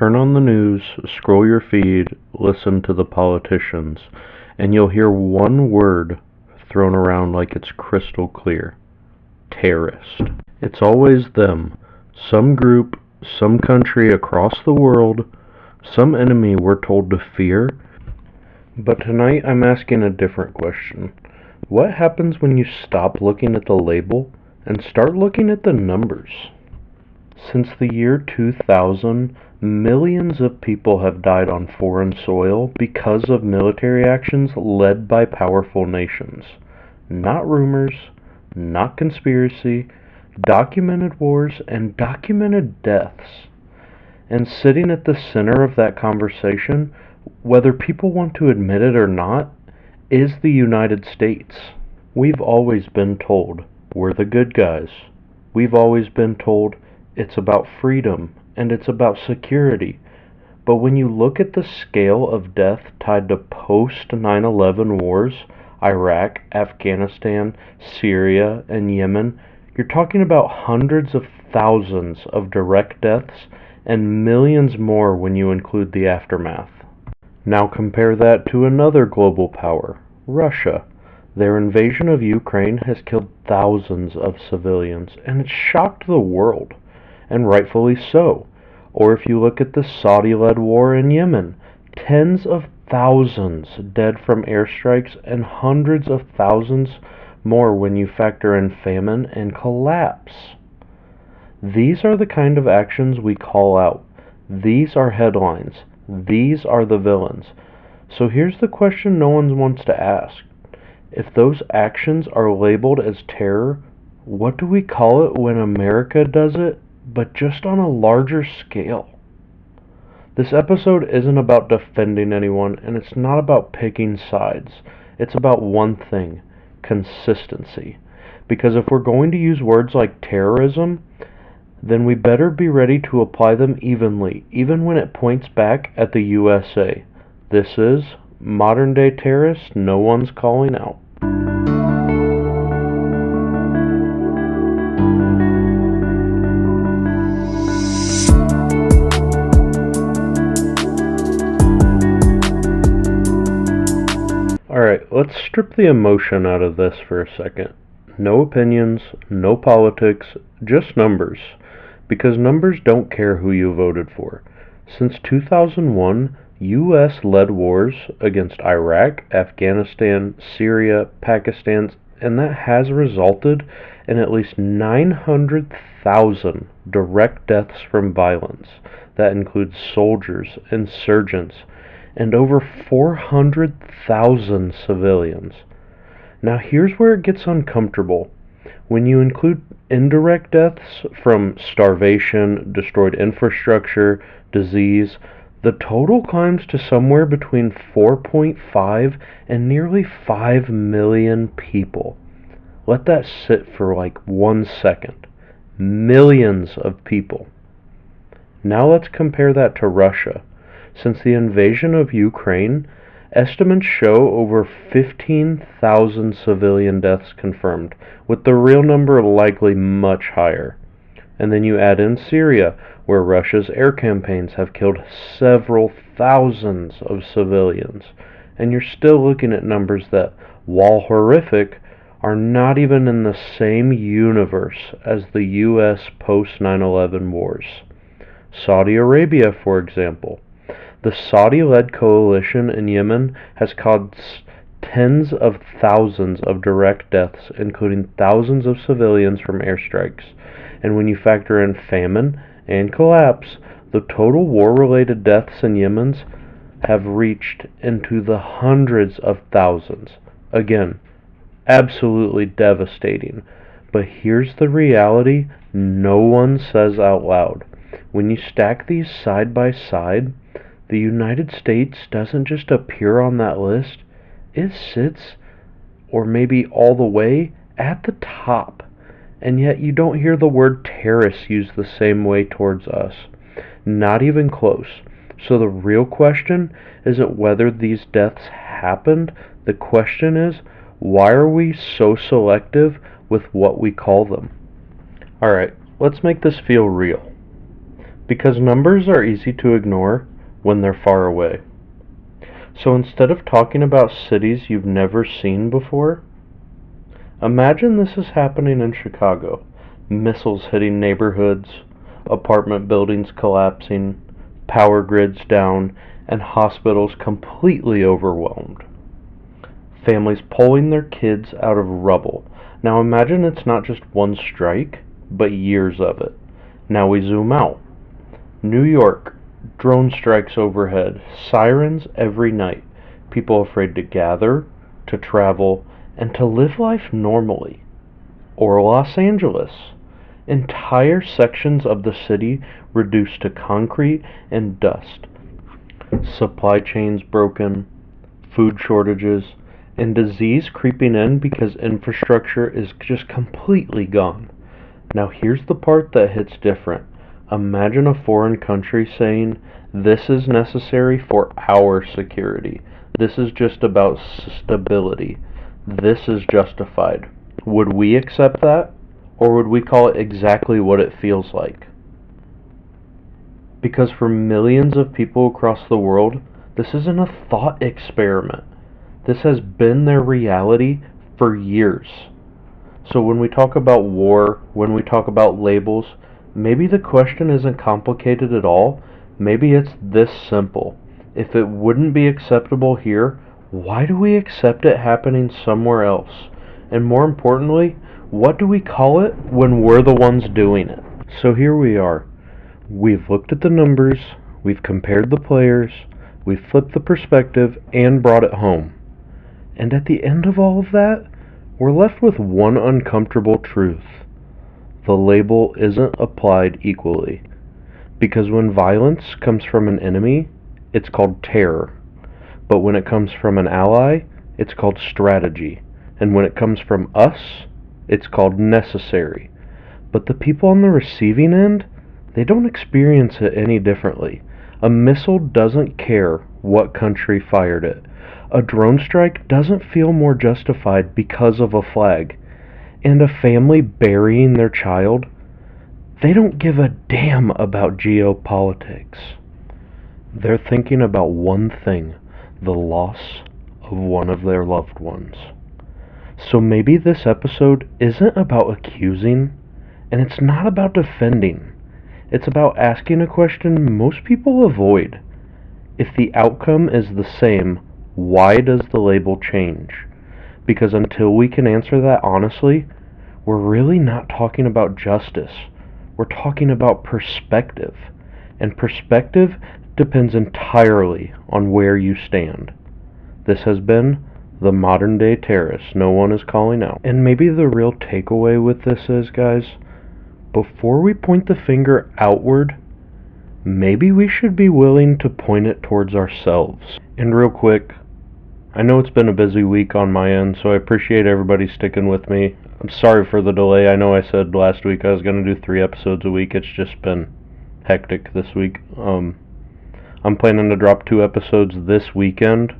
Turn on the news, scroll your feed, listen to the politicians, and you'll hear one word thrown around like it's crystal clear: terrorist. It's always them. Some group, some country across the world, some enemy we're told to fear. But tonight I'm asking a different question. What happens when you stop looking at the label and start looking at the numbers? Since the year 2000, millions of people have died on foreign soil because of military actions led by powerful nations. Not rumors, not conspiracy, documented wars and documented deaths. And sitting at the center of that conversation, whether people want to admit it or not, is the United States. We've always been told we're the good guys. We've always been told it's about freedom and it's about security. But when you look at the scale of death tied to post 9/11 wars, Iraq, Afghanistan, Syria, and Yemen, you're talking about hundreds of thousands of direct deaths and millions more when you include the aftermath. Now compare that to another global power, Russia. Their invasion of Ukraine has killed thousands of civilians, and it's shocked the world, and rightfully so. Or if you look at the Saudi-led war in Yemen, tens of thousands dead from airstrikes and hundreds of thousands more when you factor in famine and collapse. These are the kind of actions we call out. These are headlines. These are the villains. So here's the question no one wants to ask. If those actions are labeled as terror, what do we call it when America does it, but just on a larger scale? This episode isn't about defending anyone, and it's not about picking sides. It's about one thing: consistency. Because if we're going to use words like terrorism, then we better be ready to apply them evenly, even when it points back at the USA. This is modern day terrorists no one's calling out. Alright, let's strip the emotion out of this for a second. No opinions, no politics, just numbers. Because numbers don't care who you voted for. Since 2001, U.S.-led wars against Iraq, Afghanistan, Syria, Pakistan, and that has resulted in at least 900,000 direct deaths from violence. That includes soldiers, insurgents, and over 400,000 civilians. Now here's where it gets uncomfortable. When you include indirect deaths from starvation, destroyed infrastructure, disease, the total climbs to somewhere between 4.5 and nearly 5 million people. Let that sit for like 1 second. Millions of people. Now let's compare that to Russia. Since the invasion of Ukraine, estimates show over 15,000 civilian deaths confirmed, with the real number likely much higher. And then you add in Syria, where Russia's air campaigns have killed several thousands of civilians, and you're still looking at numbers that, while horrific, are not even in the same universe as the U.S. post 9/11 wars. Saudi Arabia, for example. The Saudi-led coalition in Yemen has caused tens of thousands of direct deaths, including thousands of civilians from airstrikes. And when you factor in famine and collapse, the total war-related deaths in Yemen have reached into the hundreds of thousands. Again, absolutely devastating. But here's the reality no one says out loud. When you stack these side by side, the United States doesn't just appear on that list, it sits, or maybe all the way, at the top. And yet you don't hear the word terrorists used the same way towards us. Not even close. So the real question isn't whether these deaths happened. The question is, why are we so selective with what we call them? Alright, let's make this feel real. Because numbers are easy to ignore when they're far away. So instead of talking about cities you've never seen before, imagine this is happening in Chicago. Missiles hitting neighborhoods, apartment buildings collapsing, power grids down, and hospitals completely overwhelmed. Families pulling their kids out of rubble. Now imagine it's not just one strike, but years of it. Now we zoom out. New York, drone strikes overhead, sirens every night, people afraid to gather, to travel, and to live life normally. Or Los Angeles, entire sections of the city reduced to concrete and dust. Supply chains broken, food shortages, and disease creeping in because infrastructure is just completely gone. Now here's the part that hits different. Imagine a foreign country saying, this is necessary for our security. This is just about stability. This is justified. Would we accept that? Or would we call it exactly what it feels like? Because for millions of people across the world, this isn't a thought experiment. This has been their reality for years. So when we talk about war, when we talk about labels, maybe the question isn't complicated at all. Maybe it's this simple. If it wouldn't be acceptable here, why do we accept it happening somewhere else? And more importantly, what do we call it when we're the ones doing it? So here we are. We've looked at the numbers, we've compared the players, we've flipped the perspective and brought it home. And at the end of all of that, we're left with one uncomfortable truth. The label isn't applied equally. Because when violence comes from an enemy, it's called terror. But when it comes from an ally, it's called strategy. And when it comes from us, it's called necessary. But the people on the receiving end, they don't experience it any differently. A missile doesn't care what country fired it. A drone strike doesn't feel more justified because of a flag. And a family burying their child, they don't give a damn about geopolitics. They're thinking about one thing, the loss of one of their loved ones. So maybe this episode isn't about accusing, and it's not about defending. It's about asking a question most people avoid. If the outcome is the same, why does the label change? Because until we can answer that honestly, we're really not talking about justice. We're talking about perspective. And perspective depends entirely on where you stand. This has been the modern day terrorist no one is calling out. And maybe the real takeaway with this is, guys, before we point the finger outward, maybe we should be willing to point it towards ourselves. And real quick, I know it's been a busy week on my end, so I appreciate everybody sticking with me. I'm sorry for the delay. I know I said last week I was going to do 3 episodes a week. It's just been hectic this week. I'm planning to drop 2 episodes this weekend,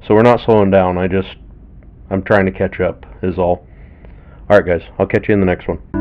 so we're not slowing down. I'm trying to catch up is all. Alright guys, I'll catch you in the next one.